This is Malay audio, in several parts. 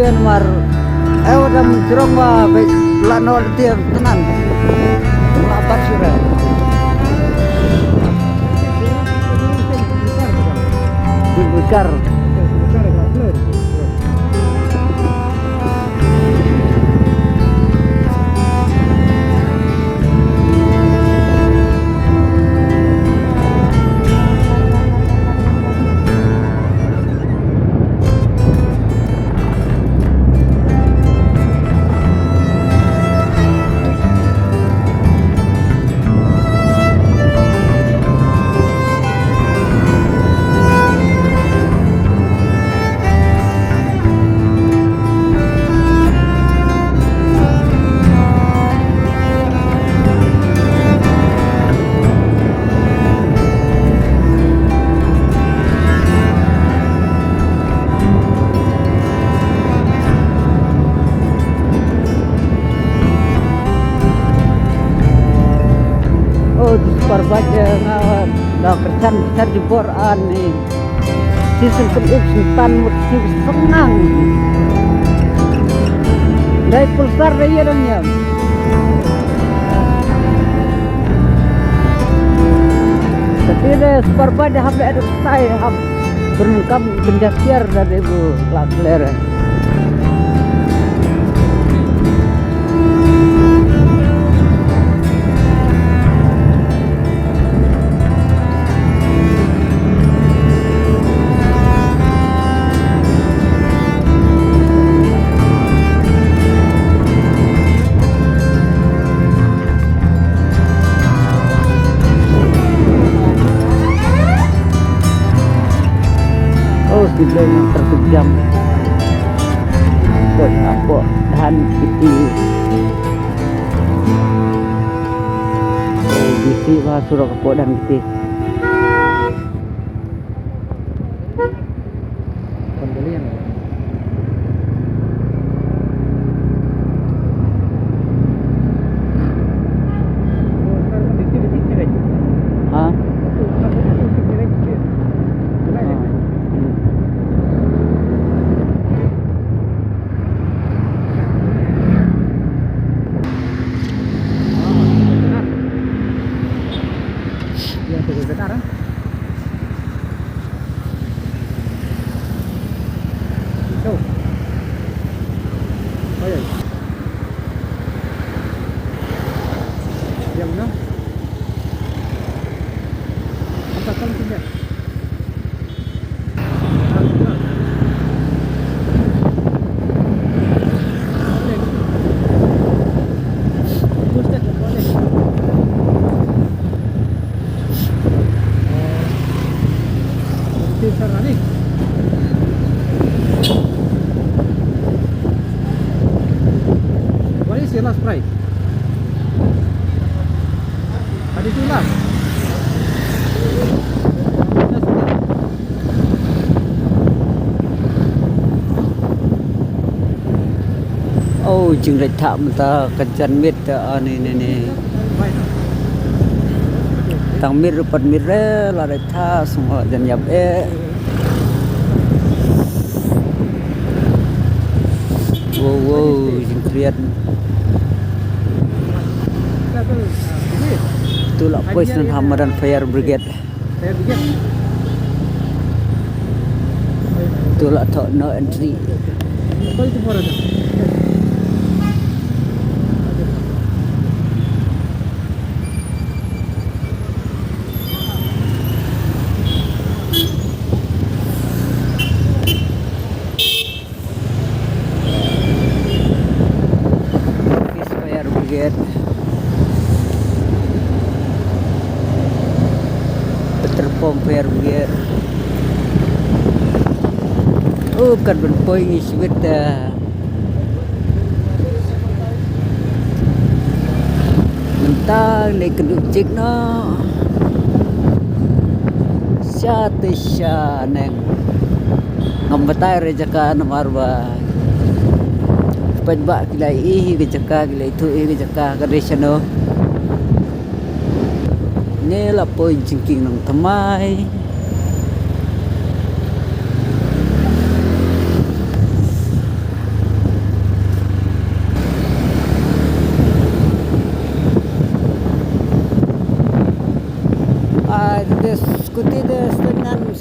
Tian mar udah mencerong wa baik lanol tian tenan. Apa sura? Dibekar. Perbaca ngawan dah kercan di Quran ni season kedua sultan mesti senang dari pulsar dia orangnya tapi dia perbaca habis ada saya hab berengkam penjasiar dari ibu laklera. Tidak yang terkejam buat apa dan piti bisi bah surah kepo dan piti pembelian sekarang tuh oh ya diam no apa kalau tidak nih what is your last price? Tadi itu last oh chừng rạch thảm ta kencan mit ini tang mir rupat mirre la rạch tha semua dan yap wow jengkrian itulah Poison Hamadan Fire Brigade itulah no entry terpom Fire Brigade oh kan berpoin ni sweet mentang ni keduk cik no sya neng ngambatai rejaka namarba pajba kilai ke jaka kilai itu ke jaka kadesano ni la poin jingking nang tamai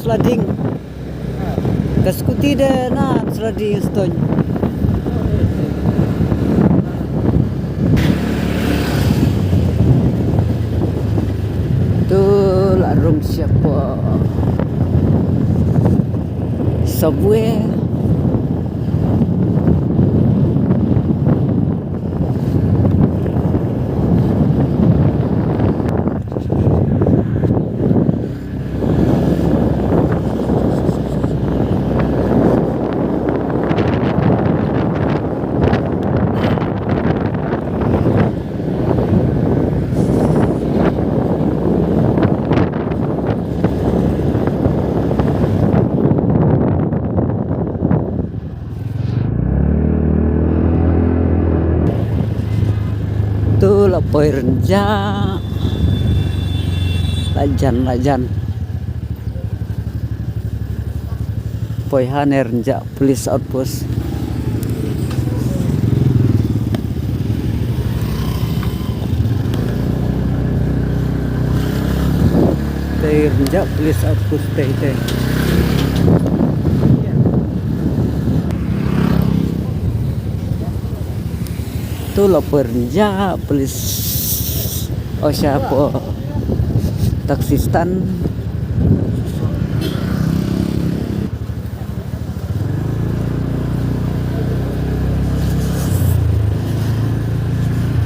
sliding. Kaskuti de na sliding stone. Tu larung siapa? Subway. Tu lapoi renja lajan poi hane renja police outpost. Tei renja police outpost tei. Tu lapor renja polis siapa taksistan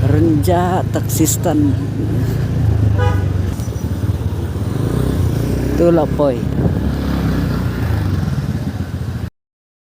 renja taksistan tu lapoi